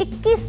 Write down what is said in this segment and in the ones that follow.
21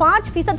5%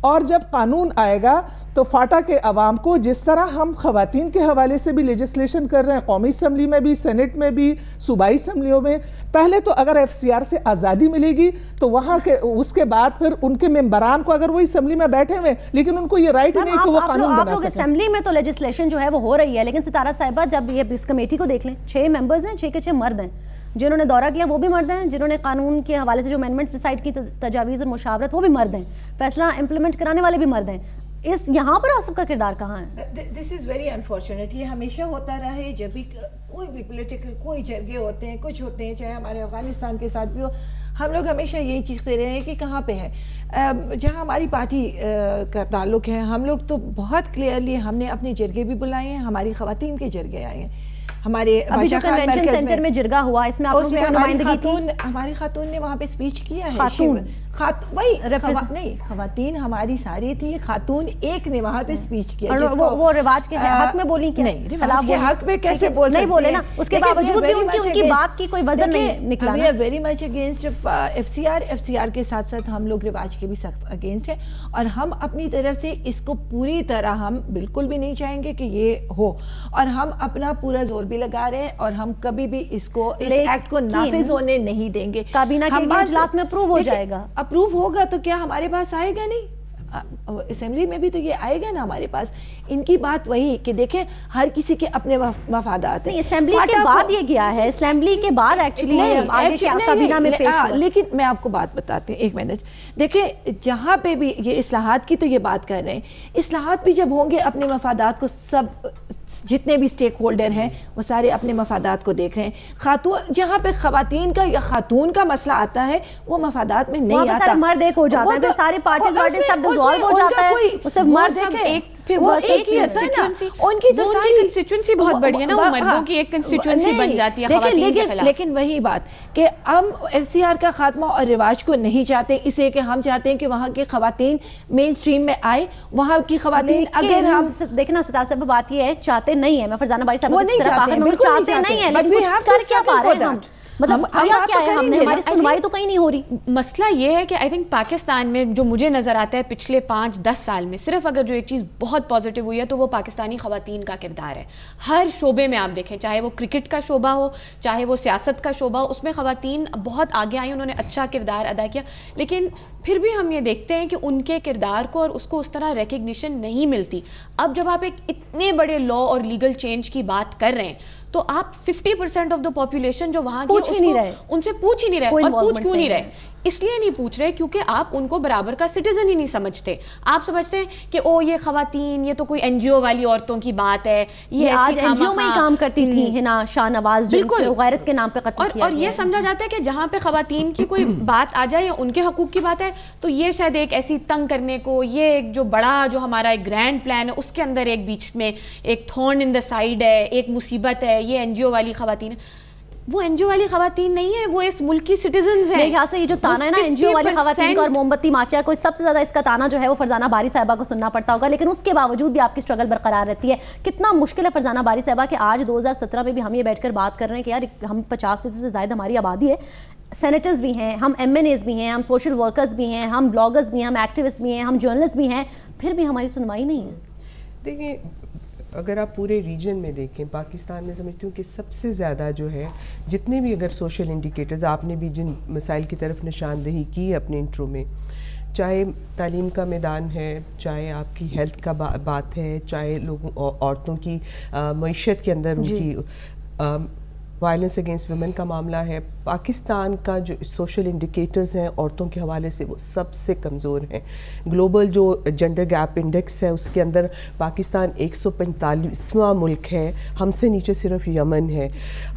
اور جب قانون آئے گا تو فاٹا کے عوام کو جس طرح ہم خواتین کے حوالے سے بھی لیجسلیشن کر رہے ہیں قومی اسمبلی میں بھی سینٹ میں بھی صوبائی اسمبلیوں میں, پہلے تو اگر ایف سی آر سے آزادی ملے گی تو وہاں کے اس کے بعد پھر ان کے ممبران کو اگر وہ اسمبلی میں بیٹھے ہوئے لیکن ان کو یہ رائٹ نہیں کہ وہ قانون بنا سکیں. اسمبلی میں تو لیجسلیشن جو ہے وہ ہو رہی ہے, لیکن ستارہ صاحبہ جب یہ اس کمیٹی کو دیکھ لیں 6 ممبرز ہیں, 6 کے 6 مرد ہیں, جنہوں نے دورہ کیا وہ بھی مرد ہیں, جنہوں نے قانون کے حوالے سے جو امینڈمنٹس ڈیسائیڈ کی تجاویز اور مشاورت وہ بھی مرد ہیں, فیصلہ امپلیمنٹ کرانے والے بھی مرد ہیں. اس یہاں پر آپ سب کا کردار کہاں ہے؟ دس از ویری انفارچونیٹ. یہ ہمیشہ ہوتا رہا ہے جب بھی کوئی بھی پولیٹیکل کوئی جرگے ہوتے ہیں, کچھ ہوتے ہیں, چاہے ہمارے افغانستان کے ساتھ بھی ہو, ہم لوگ ہمیشہ یہی چیختے رہے ہیں کہ کہاں پہ ہے. جہاں ہماری پارٹی کا تعلق ہے, ہم لوگ تو بہت کلیئرلی ہم نے اپنے جرگے بھی بلائے ہیں, ہماری خواتین کے جرگے آئے ہیں. ہمارے جو کنونشن سینٹر میں جرگہ ہوا اس میں آپ کی نمائندگی تھی, ہماری خاتون نے وہاں پہ اسپیچ کیا ہے. خواتین ہماری ساری تھی, خاتون ایک نے وہاں پہ اسپیچ کیا. وہ رواج کے حق میں بولی کیا؟ نہیں, رواج کے حق میں کیسے بول سکتے ہیں؟ نہیں بولے نا, اس کے باوجود بھی ان کی بات کی کوئی وزن نہیں نکلا. We are very much against F C R کے ساتھ ساتھ ہم لوگ رواج کے بھی سخت اگینسٹ ہیں, اور ہم اپنی طرف سے اس کو پوری طرح ہم بالکل بھی نہیں چاہیں گے کہ یہ ہو, اور ہم اپنا پورا زور بھی لگا رہے ہیں, اور ہم کبھی بھی اس ایکٹ کو نافذ ہونے نہیں دیں گے. کابینہ کے اجلاس میں اپروو ہو جائے گا, اپروو ہوگا تو کیا ہمارے پاس آئے گا نہیں؟ اسمبلی میں بھی تو یہ آئے گا نا ہمارے پاس. ان کی بات وہی کہ دیکھیں ہر کسی کے اپنے مفادات ہیں. اسمبلی کے بعد یہ گیا ہے, اسمبلی کے بعد ایکچولی کابینہ میں پیش ہوا. لیکن میں آپ کو بات بتاتے ہیں, 1 منٹ دیکھیں, جہاں پہ بھی یہ اصلاحات کی تو یہ بات کر رہے ہیں, اصلاحات بھی جب ہوں گے اپنے مفادات کو سب جتنے بھی اسٹیک ہولڈر ہیں وہ سارے اپنے مفادات کو دیکھ رہے ہیں. خاتون جہاں پہ خواتین کا یا خاتون کا مسئلہ آتا ہے وہ مفادات میں نہیں آتا, مرد ایک ہو جاتا ہے, پھر ساری پارٹیز سب ڈیزالو ہو جاتا ہے, صرف مرد ایک. پھر وہ ایک ہی ان کی کنسٹیچوئنسی بہت بڑی ہے نا, وہ مردوں کی ایک کنسٹیچوئنسی بن جاتی ہے خواتین کے خلاف. لیکن وہی بات کہ ہم ایف سی آر کا خاتمہ اور رواج کو نہیں چاہتے, اس لیے کہ ہم چاہتے ہیں کہ وہاں کی خواتین مین اسٹریم میں آئے. وہاں کی خواتین اگر ہم دیکھنا ستارہ صاحب بات یہ ہے چاہتے نہیں ہے, میں فرزانہ باری صاحب کی طرف آخر میں چاہتے نہیں ہے, لیکن کچھ کر کیا پا رہے ہیں ہم, مطلب کیا ہے ہم نے, ہماری سنوائی تو کہیں نہیں ہو رہی. مسئلہ یہ ہے کہ آئی تھنک پاکستان میں جو مجھے نظر آتا ہے پچھلے 5-10 سال میں صرف اگر جو ایک چیز بہت پازیٹیو ہوئی ہے تو وہ پاکستانی خواتین کا کردار ہے. ہر شعبے میں آپ دیکھیں, چاہے وہ کرکٹ کا شعبہ ہو, چاہے وہ سیاست کا شعبہ ہو, اس میں خواتین بہت آگے آئیں, انہوں نے اچھا کردار ادا کیا. لیکن پھر بھی ہم یہ دیکھتے ہیں کہ ان کے کردار کو اور اس کو اس طرح ریکگنیشن نہیں ملتی. اب جب آپ ایک اتنے بڑے لا اور لیگل چینج کی بات کر رہے ہیں تو آپ 50% آف دا پاپولیشن جو وہاں کی ان سے پوچھ ہی نہیں رہے. اور پوچھ کیوں نہیں رہے؟ اس لیے نہیں پوچھ رہے کیونکہ آپ ان کو برابر کا سٹیزن ہی نہیں سمجھتے. آپ سمجھتے ہیں کہ او یہ خواتین یہ تو کوئی این جی او والی عورتوں کی بات ہے, یہ آج این جی او میں ہی کام کرتی تھی ہنا شاہ نواز, بالکل غیرت کے نام پہ قتل کیا. اور یہ سمجھا جاتا ہے کہ جہاں پہ خواتین کی کوئی بات آ جائے یا ان کے حقوق کی بات ہے تو یہ شاید ایک ایسی تنگ کرنے کو, یہ ایک جو بڑا جو ہمارا ایک گرینڈ پلان ہے اس کے اندر ایک بیچ میں ایک تھورن ان دا سائڈ ہے, ایک مصیبت ہے, یہ این جی او والی خواتین ہے. وہ این جی او والی خواتین نہیں ہے, وہ اس ملک کی سٹیزنز ہیں. میرے خیال سے یہ جو تانا ہے نا این جی او والی خواتین کا اور موم بتی مافیا کو, سب سے زیادہ اس کا تانا جو ہے وہ فرزانہ باری صاحبہ کو سننا پڑتا ہوگا. لیکن اس کے باوجود بھی آپ کی اسٹرگل برقرار رہتی ہے. کتنا مشکل ہے فرزانہ باری صاحبہ کہ آج 2017 میں بھی ہم یہ بیٹھ کر بات کر رہے ہیں کہ یار ہم 50% سے زائد ہماری آبادی ہے, سینیٹرز بھی ہیں, ہم ایم این ایز بھی ہیں, ہم سوشل ورکرز بھی ہیں, ہم بلاگرز بھی ہیں, ہم ایکٹیوسٹ بھی ہیں, ہم جرنلسٹ بھی ہیں, پھر بھی ہماری سنوائی نہیں ہے. دیکھیں اگر آپ پورے ریجن میں دیکھیں پاکستان میں سمجھتی ہوں کہ سب سے زیادہ جو ہے جتنے بھی اگر سوشل انڈیکیٹرز آپ نے بھی جن مسائل کی طرف نشاندہی کی اپنے انٹرو میں, چاہے تعلیم کا میدان ہے, چاہے آپ کی ہیلتھ کا بات ہے, چاہے لوگوں عورتوں کی معیشت کے اندر ان کی وائلنس اگینسٹ ویمن کا معاملہ ہے, پاکستان کا جو سوشل انڈیکیٹرز ہیں عورتوں کے حوالے سے وہ سب سے کمزور ہیں. گلوبل جو جنڈر گیپ انڈیکس ہے اس کے اندر پاکستان 145واں ملک ہے, ہم سے نیچے صرف یمن ہے.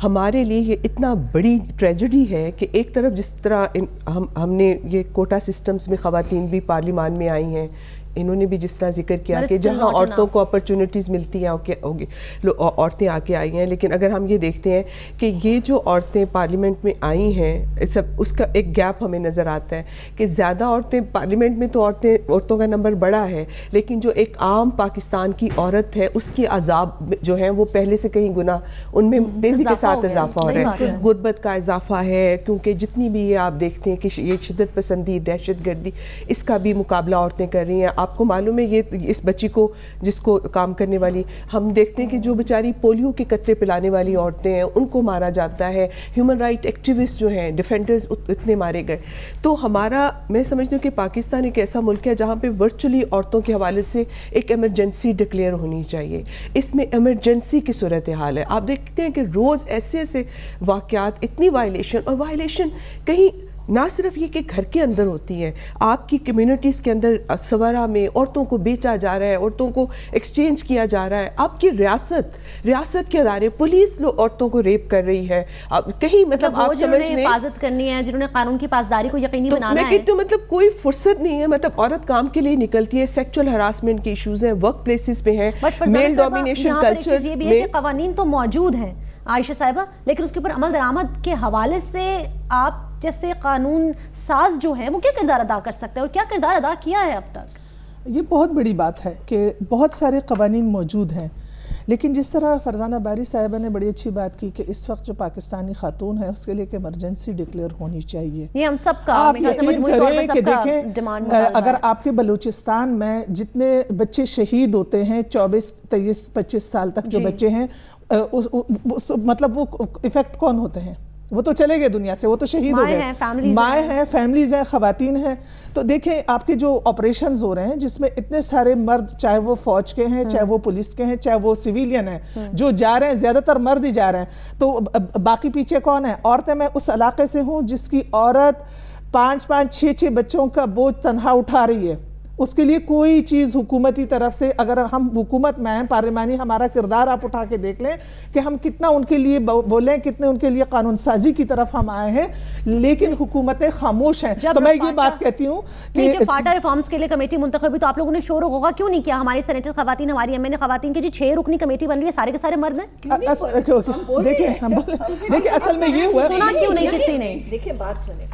ہمارے لیے یہ اتنا بڑی ٹریجڈی ہے کہ ایک طرف جس طرح ہم نے یہ کوٹا سسٹمز میں خواتین بھی پارلیمان میں آئی ہیں, انہوں نے بھی جس طرح ذکر کیا کہ جہاں عورتوں کو اپرچونٹیز ملتی ہیں ہوگی عورتیں آ کے آئی ہیں، لیکن اگر ہم یہ دیکھتے ہیں کہ یہ جو عورتیں پارلیمنٹ میں آئی ہیں اس کا ایک گیپ ہمیں نظر آتا ہے کہ زیادہ عورتیں پارلیمنٹ میں، تو عورتوں کا نمبر بڑا ہے، لیکن جو ایک عام پاکستان کی عورت ہے اس کی عذاب جو ہیں وہ پہلے سے کہیں گنا ان میں تیزی کے ساتھ اضافہ ہو رہا ہے، غربت کا اضافہ ہے، کیونکہ جتنی بھی یہ آپ دیکھتے ہیں کہ یہ شدت پسندی، دہشت گردی، اس کا بھی مقابلہ عورتیں کر رہی ہیں. آپ کو معلوم ہے یہ اس بچی کو جس کو کام کرنے والی، ہم دیکھتے ہیں کہ جو بیچاری پولیو کے قطرے پلانے والی عورتیں ہیں ان کو مارا جاتا ہے، ہیومن رائٹ ایکٹیوسٹ جو ہیں، ڈیفینڈرز اتنے مارے گئے. تو ہمارا، میں سمجھتی ہوں کہ پاکستان ایک ایسا ملک ہے جہاں پہ ورچولی عورتوں کے حوالے سے ایک ایمرجنسی ڈکلیئر ہونی چاہیے. اس میں ایمرجنسی کی صورتحال ہے. آپ دیکھتے ہیں کہ روز ایسے ایسے واقعات، اتنی وائلیشن، اور وائلیشن کہیں نہ صرف یہ کہ گھر کے اندر ہوتی ہے، آپ کی کمیونٹیز کے اندر سوارا میں عورتوں کو بیچا جا رہا ہے، عورتوں کو ایکسچینج کیا جا رہا ہے. آپ کی ریاست کے ادارے، پولیس عورتوں کو ریپ کر رہی ہے. کہیں مطلب آپ سمجھ لیں حفاظت کرنی ہے، جنہوں نے قانون کی پاسداری کو یقینی بنانا ہے، تو مطلب کوئی فرصت نہیں ہے. مطلب عورت کام کے لیے نکلتی ہے، سیکچول ہراسمنٹ کے ایشوز ہیں، ورک پلیسز پہ ہیں، میل ڈومینیشن کلچر یہ بھی ہے کہ قوانین تو موجود ہیں عائشہ صاحبہ، لیکن اس کے اوپر عمل درآمد کے حوالے سے آپ جیسے قانون ساز جو ہیں وہ کیا کردار ادا کر سکتے ہیں اور کیا کردار ادا کیا ہے اب تک؟ یہ بہت بڑی بات ہے کہ بہت سارے قوانین موجود ہیں، لیکن جس طرح فرزانہ باری صاحبہ نے بڑی اچھی بات کی کہ اس وقت جو پاکستانی خاتون ہے اس کے لیے ایک ایمرجنسی ڈکلیئر ہونی چاہیے. یہ ہم سب کا، آپ یقین کریں کہ دیکھیں اگر آپ کے بلوچستان میں جتنے بچے شہید ہوتے ہیں 24 23 25 سال تک جو بچے ہیں، مطلب وہ افیکٹ کون ہوتے ہیں؟ وہ تو چلے گئے دنیا سے، وہ تو شہید ہو گئے، مائیں ہیں، فیملیز ہیں، خواتین ہیں. تو دیکھیں آپ کے جو آپریشنز ہو رہے ہیں جس میں اتنے سارے مرد، چاہے وہ فوج کے ہیں، چاہے وہ پولیس کے ہیں، چاہے وہ سویلین ہیں، جو جا رہے ہیں زیادہ تر مرد ہی جا رہے ہیں. تو باقی پیچھے کون ہیں؟ عورتیں. میں اس علاقے سے ہوں جس کی عورت 5 6 بچوں کا بوجھ تنہا اٹھا رہی ہے. اس کے لیے کوئی چیز حکومتی طرف سے، اگر ہم حکومت میں ہیں، پارلیمانی ہمارا کردار آپ اٹھا کے دیکھ لیں کہ ہم کتنا ان کے لیے بولیں، کتنے ان کے لیے قانون سازی کی طرف ہم آئے ہیں، لیکن حکومتیں خاموش ہیں. تو میں یہ بات کہتی ہوں کہ جب فاٹا ریفارمز کے لیے کمیٹی منتخب ہوئی تو آپ لوگوں نے شور و غوغا کیوں نہیں کیا؟ ہماری سینیٹر خواتین، ہماری ایم این اے خواتین کی 6 رکنی کمیٹی بن رہی ہے، سارے کے سارے مرد ہیں. دیکھیں اصل میں یہ ہوا، سنا کیوں نہیں کسی نے؟ دیکھیں بات سنیں،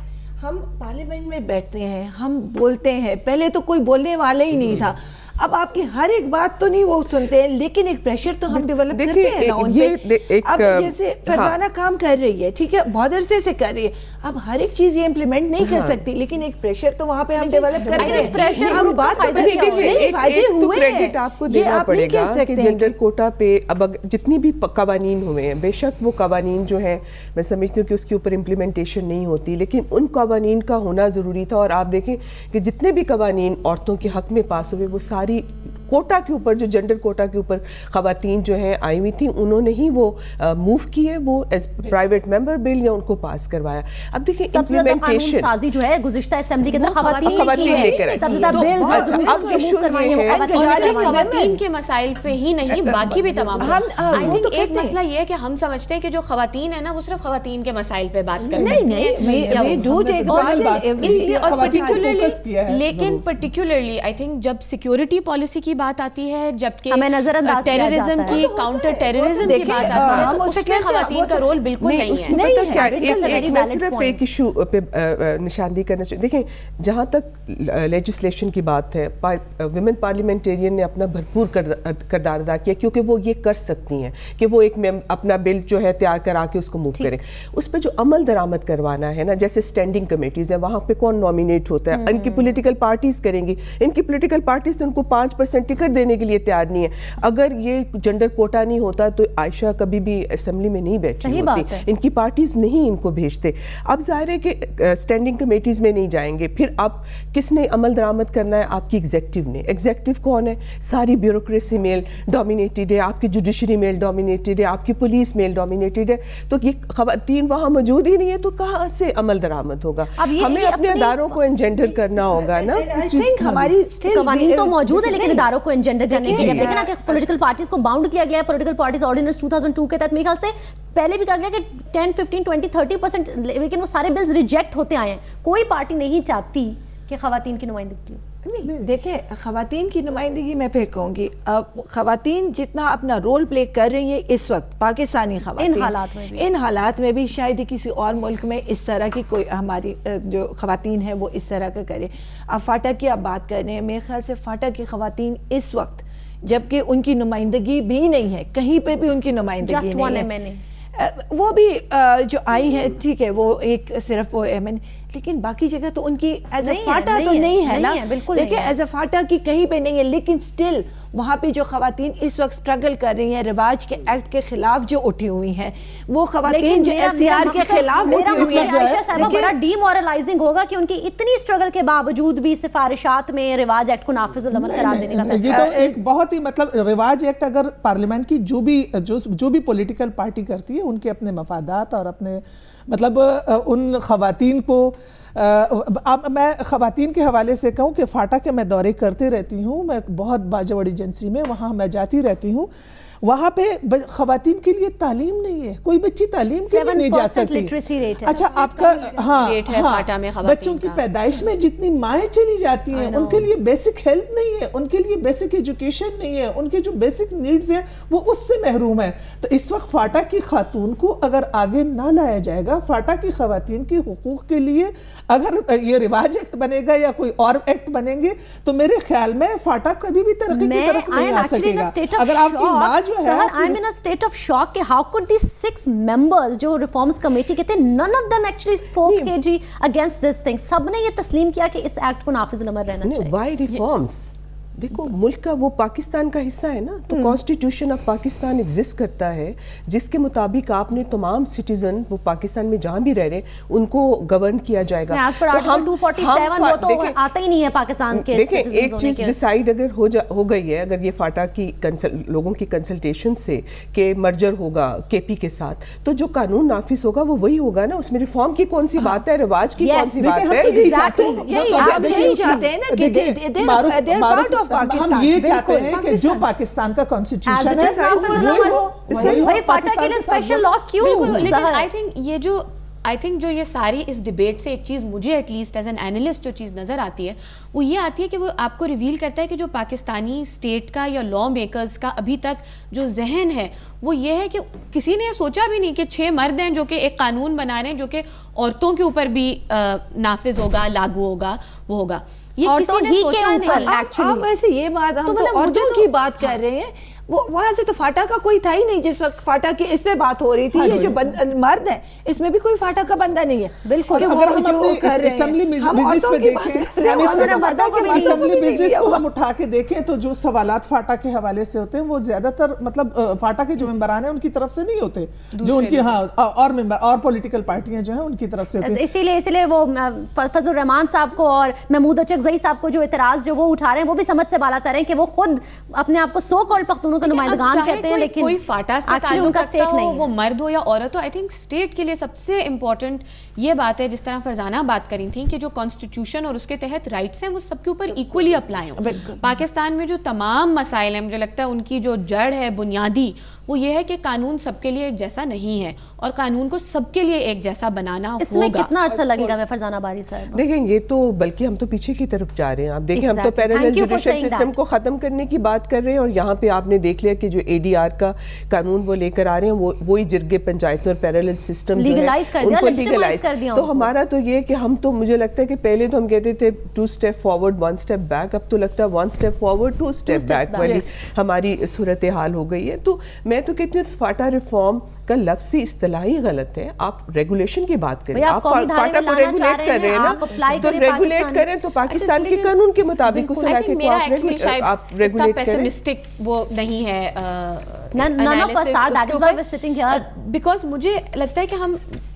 ہم پارلیمنٹ میں بیٹھتے ہیں، ہم بولتے ہیں، پہلے تو کوئی بولنے والا ہی نہیں تھا. اب آپ کی ہر ایک بات تو نہیں وہ سنتے ہیں، لیکن ایک پریشر تو ہم ڈیولپ کرتے ہیں نا ان پہ. اب جیسے فرزانہ کام کر رہی ہے، ٹھیک ہے، بہت عرصے سے کر رہی ہے، اب ہر ایک چیز یہ امپلیمنٹ نہیں کر سکتی، لیکن ایک پریشر تو وہاں پہ ہم ڈیولپ کرتے ہیں. ہم بات کریڈٹ آپ کو دینا پڑے گا کہ جنڈر کوٹا پہ اب جتنی بھی قوانین ہوئے ہیں، بے شک وہ قوانین جو ہیں میں سمجھتی ہوں کہ اس کے اوپر امپلیمنٹیشن نہیں ہوتی، لیکن ان قوانین کا ہونا ضروری تھا. اور آپ دیکھیں کہ جتنے بھی قوانین عورتوں کے حق میں پاس ہوئے، وہ ساری کوٹا کے اوپر، جو جنڈر کوٹا کے اوپر خواتین جو ہیں آئی ہوئی تھیں، انہوں نے ہی وہ موو کیے، وہ ایز پرائیویٹ ممبر بل یا ان کو پاس کروایا. اب دیکھیں امپلیمنٹیشن سازی جو ہے گزشتہ اسمبلی کے اندر خواتین لے کر خواتین کے مسائل پہ ہی نہیں، باقی بھی تمام. آئی تھنک ایک مسئلہ یہ ہے کہ ہم سمجھتے ہیں کہ جو خواتین ہیں نا وہ صرف خواتین کے مسائل پہ بات کر سکتی ہیں، لیکن پرٹیکولرلی آئی تھنک جب سیکیورٹی پالیسی کی بات آتی ہے، جبکہ ٹیررزم کی، کاؤنٹر ٹیررزم کی بات آتی ہے، تو اس میں خواتین کا رول بالکل نہیں ہے. میں صرف ایک ایشو پہ نشاندہی کرنا چاہیے. دیکھیں جہاں تک لیجسلیشن کی بات ہے، ویمن پارلیمنٹیرین نے اپنا بھرپور کردار ادا کیا، کیونکہ وہ یہ کر سکتی ہیں کہ وہ ایک اپنا بل جو ہے تیار کرا کے اس کو موو کریں. اس پہ جو عمل درآمد کروانا ہے نا، جیسے اسٹینڈنگ کمیٹیز ہیں، وہاں پہ کون نامینیٹ ہوتا ہے؟ ان کی پولیٹیکل پارٹیز کریں گی. ان کی پولیٹیکل پارٹیز ان کو 5% ٹکٹ دینے کے لیے تیار نہیں ہے. اگر یہ جنڈر کوٹا نہیں ہوتا تو عائشہ کبھی بھی اسمبلی میں نہیں بیٹھی ہوتی. ان کی پارٹیز نہیں ان کو بھیجتے. اب ظاہر ہے کہ اسٹینڈنگ کمیٹیز میں نہیں جائیں گے. پھر اب کس نے عمل درآمد کرنا ہے؟ آپ کی ایگزیکٹو نے. ایگزیکٹو کون ہے؟ ساری بیوروکریسی میل ڈومینیٹڈ ہے، آپ کی جوڈیشری میل ڈومینیٹڈ ہے، آپ کی پولیس میل ڈومینیٹڈ ہے. تو یہ خواتین وہاں موجود ہی نہیں ہے، تو کہاں سے عمل درآمد ہوگا؟ ہمیں اپنے اداروں کو انجینڈر کرنا ہوگا نا. ہماری قوانین تو موجود ہے لیکن اداروں کو انجینڈر کرنے کے لیے دیکھیں نا کہ پولیٹیکل پارٹیز کو باؤنڈ کیا گیا ہے. پولیٹیکل پارٹیز آرڈیننس 2002 کے تحت میرے خیال سے پہلے بھی کہا گیا کہ 10 15 20 30%، لیکن وہ سارے بلز ریجیکٹ ہوتے آئے ہیں. کوئی پارٹی نہیں چاہتی کہ خواتین کی نمائندگی ہو. نہیں دیکھیں خواتین کی نمائندگی میں پھر کہوں گی خواتین جتنا اپنا رول پلے کر رہی ہیں اس وقت پاکستانی خواتین ان حالات میں بھی شاید ہی کسی اور ملک میں اس طرح کی کوئی ہماری جو خواتین ہیں وہ اس طرح کا کرے. اب فاٹا کی آپ بات کر رہے ہیں, میرے خیال سے فاٹا کی خواتین اس وقت جبکہ ان کی نمائندگی بھی نہیں ہے, کہیں پہ بھی ان کی نمائندگی نہیں ہے, وہ بھی جو آئی ہے ٹھیک ہے وہ ایک صرف وہ ایم این, لیکن باقی جگہ تو ان کی ایز اے فاٹا تو نہیں ہے نا, دیکھیں ایز اے فاٹا کی کہیں پہ نہیں ہے, لیکن سٹل وہاں پہ جو خواتین اس وقت سٹرگل کر رہی ہیں رواج کے ایکٹ کے خلاف جو اٹھی ہوئی ہیں, وہ خواتین جو ایس سی آر کے خلاف اٹھی ہوئی ہیں, بڑا ڈی مورلائزنگ ہوگا کہ ان کی اتنی سٹرگل کے باوجود بھی سفارشات میں رواج ایکٹ کو نافذ العمل قرار دینے کا فیصلہ. یہ تو ایک بہت ہی مطلب رواج ایکٹ اگر پارلیمنٹ کی جو بھی پولیٹیکل پارٹی کرتی ہے ان کے اپنے مفادات اور اپنے مطلب ان خواتین کو, اب میں خواتین کے حوالے سے کہوں کہ فاٹا کے میں دورے کرتے رہتی ہوں, میں بہت باجوڑ ایجنسی میں وہاں میں جاتی رہتی ہوں, وہاں پہ خواتین کے لیے تعلیم نہیں ہے, کوئی بچی تعلیم کے لیے نہیں جا سکتی. اچھا آپ کا ہاں بچوں کی پیدائش میں جتنی مائیں چلی جاتی ہیں ان کے لیے بیسک ہیلتھ نہیں ہے, ان کے لیے بیسک ایجوکیشن نہیں ہے, ان کے جو بیسک نیڈز ہیں وہ اس سے محروم ہیں. تو اس وقت فاٹا کی خاتون کو اگر آگے نہ لایا جائے گا, فاٹا کی خواتین کے حقوق کے لیے اگر یہ رواج ایکٹ بنے گا یا کوئی اور ایکٹ بنیں گے تو میرے خیال میں فاٹا کبھی بھی ترقی کی طرف نہیں آ سکے گا. اگر آپ کی ماں جو Sir, I'm in a state of shock کہ how could these 6 members جو reforms committee کے تھے, none of them actually spoke against this thing. سب نے یہ تسلیم کیا کہ اس ایکٹ کو نافذ العمل رہنا چاہیے. Why reforms? دیکھو ملک کا وہ پاکستان کا حصہ ہے نا, تو کانسٹیٹیوشن آف پاکستان ایگزسٹ کرتا ہے جس کے مطابق آپ نے تمام سٹیزن وہ پاکستان میں جہاں بھی رہ رہے ہیں ان کو گورن کیا جائے گا. ایز پر آرٹیکل 247 وہ تو آتا ہی نہیں ہے پاکستان کے. دیکھیں ایک چیز ڈیسائیڈ اگر ہو گئی ہے, اگر یہ فاٹا کی لوگوں کی کنسلٹیشن سے کہ مرجر ہوگا کے پی کے ساتھ, تو جو قانون نافذ ہوگا وہ وہی ہوگا نا, اس میں ریفارم کی کون سی بات ہے, رواج کی کون سی بات ہے. ہم یہ چاہتے ہیں کہ جو پاکستان کا کانسٹیٹیوشن ہے وہی فاٹا کے لیے اسپیشل لا کیوں. لیکن آئی تھنک جو یہ ساری اس ڈیبیٹ سے ایک چیز مجھے at least as an analyst جو چیز نظر آتی ہے وہ یہ آتی ہے کہ وہ آپ کو ریویل کرتا ہے کہ جو پاکستانی اسٹیٹ کا یا لا میکرز کا ابھی تک جو ذہن ہے وہ یہ ہے کہ کسی نے یہ سوچا بھی نہیں کہ 6 مرد ہیں جو کہ ایک قانون بنا رہے ہیں جو کہ عورتوں کے اوپر بھی نافذ ہوگا, لاگو ہوگا, وہ ہوگا. یہ کسی نے سوچا نہیں. اب ویسے یہ بات ہم تو عورتوں کی بات کر رہے ہیں, وہ وہاں سے تو فاٹا کا کوئی تھا ہی نہیں جس وقت فاٹا کی اس پہ بات ہو رہی تھی. یہ جو مرد ہیں اس میں بھی کوئی فاٹا کا بندہ نہیں ہے. بالکل اگر ہم اپنے اسمبلی بزنس پہ دیکھیں, اسمبلی بزنس کو ہم اٹھا کے دیکھیں تو جو سوالات فاٹا کے حوالے سے ہوتے ہیں وہ زیادہ تر مطلب فاٹا کے جو ممبران ہیں ان کی طرف سے نہیں ہوتے, جو ان کی اور ممبر اور پولیٹیکل پارٹیاں جو ہیں ان کی طرف سے ہوتے ہیں. اسی لیے وہ فضل الرحمان صاحب کو اور محمود اچکزئی صاحب کو جو اعتراض جو وہ اٹھا رہے ہیں وہ بھی سمجھ سے بالا تر ہیں کہ وہ خود اپنے آپ کو سو کالڈ پختونوں کا نمائندگان کہتے ہیں, لیکن کوئی فاٹا سے تعلق رکھتا ہو وہ مرد ہو یا عورت ہو. آئی تھنک اسٹیٹ کے لیے سب سے امپورٹنٹ یہ بات ہے, جس طرح فرزانہ بات کری تھیں کہ جو کانسٹیٹیوشن اور اس کے تحت رائٹس ہیں وہ سب کے اوپر ایکولی اپلائی ہوں. پاکستان میں جو تمام مسائل ہیں مجھے لگتا ہے ان کی جو جڑ ہے بنیادی وہ یہ ہے کہ قانون سب کے لیے ایک جیسا نہیں ہے اور قانون کو سب کے لیے ایک جیسا بنانا ہوگا. اس میں کتنا عرصہ لگے گا فرزانہ باری صاحب؟ دیکھیں یہ تو بلکہ ہم تو پیچھے کی طرف جا رہے ہیں. آپ دیکھیں ہم تو پیرالل جوڈیشل سسٹم کو ختم کرنے کی بات کر رہے ہیں, اور یہاں پہ آپ نے دیکھ لیا کہ جو اے ڈی آر کا قانون وہ لے کر آ رہے ہیں وہی جرگے پنچایتوں اور پیرالل سسٹم جو ہے ان کو لیگلائز. تو ہمارا تو یہ کہ ہم تو مجھے لگتا ہے کہ پہلے تو ہم کہتے تھے 2 اسٹیپ فارورڈ 1 اسٹیپ بیک, اب تو لگتا ہے 1 اسٹیپ فارورڈ 2 اسٹیپ بیک والی ہماری صورتحال ہو گئی ہے. تو میں تو کہتی ہوں فاٹا ریفارم کا لفظی اصطلاحی غلط ہے. آپ ریگولیشن کی بات کریں, آپ فاٹا کو ریگولیٹ کر رہے ہیں نا, تو ریگولیٹ کریں تو پاکستان کے قانون کے مطابق اس علاقے کو آپ ریگولیٹ کریں. پیسمسٹک وہ نہیں ہے بیکاز مجھے لگتا ہے کہ ہم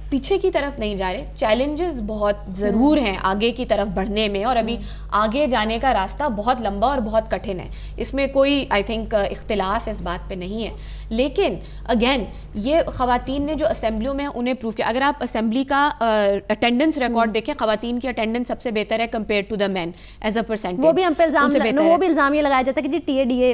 پیچھے کی طرف نہیں جا رہے. چیلنجز بہت ضرور ہیں آگے کی طرف بڑھنے میں, اور ابھی آگے جانے کا راستہ بہت لمبا اور بہت کٹھن ہے, اس میں کوئی آئی تھنک اختلاف اس بات پہ نہیں ہے. لیکن اگین یہ خواتین نے جو اسمبلیوں میں انہیں پروف کیا, اگر آپ اسمبلی کا اٹینڈنس ریکارڈ دیکھیں, خواتین کی اٹینڈنس سب سے بہتر ہے compare to the mean as a percentage. وہ بھی ہم پہ الزام یہ لگایا جاتا ہے کہ جی ٹی اے ڈی اے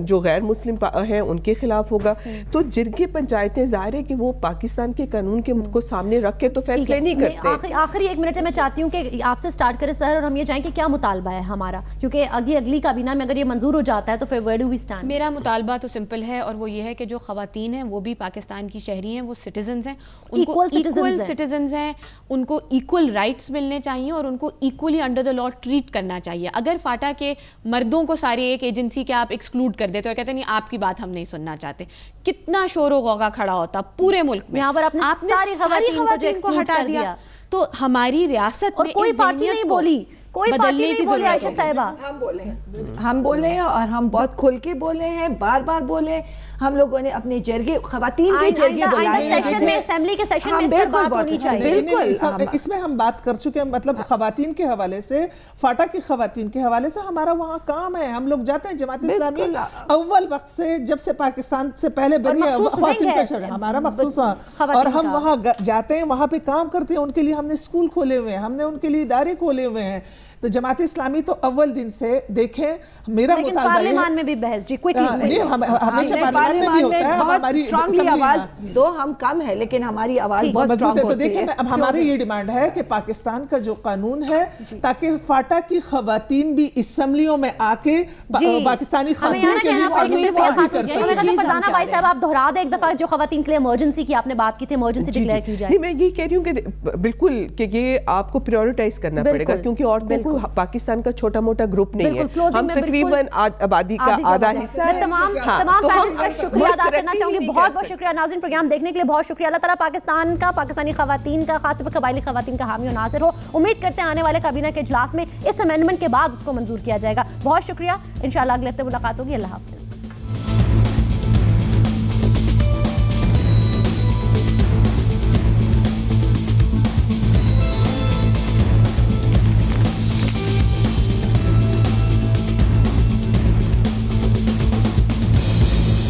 جو غیر مسلم ہیں ان کے خلاف ہوگا. تو جرگے پنچایتیں ظاہر ہے کہ وہ پاکستان کے قانون کے کو سامنے رکھ کے تو فیصلے نہیں کرتے. آخری 1 منٹ میں چاہتی ہوں کہ آپ سے سٹارٹ کریں سر, اور ہم یہ چاہیں کہ کیا مطالبہ ہے ہمارا, کیونکہ اگلی کابینہ میں اگر یہ منظور ہو جاتا ہے تو پھر where do we stand؟ میرا مطالبہ تو سمپل ہے, اور وہ یہ ہے کہ جو خواتین ہیں وہ بھی پاکستان کی شہری ہیں, وہ سٹیزنز ہیں, ان کو ایکول سٹیزنز ہیں, ان کو ایکول رائٹس ملنے چاہیے اور ان کو equally under the law treat کرنا چاہیے. اگر فاٹا کے مردوں کو ساری ایک ایجنسی کے آپ ایکسکلوڈ کر دیتے اور کہتے نہیں آپ کی بات ہم نہیں سننا چاہتے, کتنا شور و غوغا کھڑا ہوتا پورے ملک میں. یہاں پر آپ نے ساری خواتین کو ہٹا دیا, تو ہماری ریاست میں کوئی پارٹی نہیں بولی, کوئی پارٹی نہیں بولی. عائشہ صاحبہ ہم بولے ہیں اور ہم بہت کھل کے بولے ہیں, بار بار بولے. ہم لوگوں نے اپنے جرگے, خواتین کے جرگے بلائے ہیں, سیشن میں, اسمبلی کے سیشن میں اس پر بات ہونی چاہیے. بالکل اس میں ہم بات کر چکے ہیں, مطلب خواتین کے حوالے سے, فاٹا کی خواتین کے حوالے سے ہمارا وہاں کام ہے. ہم لوگ جاتے ہیں, جماعت اسلامی اول وقت سے جب سے پاکستان سے پہلے بنی ہے خواتین کا شہر ہمارا مخصوص ہے, اور ہم وہاں جاتے ہیں, وہاں پہ کام کرتے ہیں. ان کے لیے ہم نے اسکول کھولے ہوئے ہیں, ہم نے ان کے لیے ادارے کھولے ہوئے ہیں. تو جماعت اسلامی تو اول دن سے دیکھیں, میرا مطالبہ پارلیمان میں بھی بحث جی ہمیشہ پارلیمان میں بھی ہوتا ہے. ہماری آواز دو, ہم کم ہے لیکن ہماری آواز بہت مضبوط ہے. تو دیکھیں اب ہماری یہ ڈیمانڈ ہے کہ پاکستان کا جو قانون ہے, تاکہ فاٹا کی خواتین بھی اسمبلیوں میں آ کے پاکستانی خاتون کے لیے قانون سازی کر سکیں. فرزانہ بھائی صاحب آپ دہرا دیں ایک دفعہ جو خواتین کے لیے ایمرجنسی کی آپ نے بات کی تھی, ایمرجنسی ڈکلیئر کی جائے. نہیں, میں یہ کہہ رہی ہوں کہ بالکل کہ یہ آپ کو پریورٹائز کرنا پڑے گا, کیونکہ عورتوں کو پاکستان کا چھوٹا موٹا گروپ نہیں ہے. ہم تقریباً آبادی کا آدھا حصہ ہے. تمام فیملیز کا شکریہ ادا کرنا چاہوں گی. بہت بہت شکریہ ناظرین, پروگرام دیکھنے کے لیے بہت شکریہ. اللہ تعالیٰ پاکستان کا, پاکستانی خواتین کا, خاص طور پر قبائلی خواتین کا حامی و ناصر ہو. امید کرتے ہیں آنے والے کابینہ کے اجلاس میں اس امینڈمنٹ کے بعد اس کو منظور کیا جائے گا. بہت شکریہ, انشاءاللہ اگلے ہفتے ملاقات ہوگی. اللہ حافظ.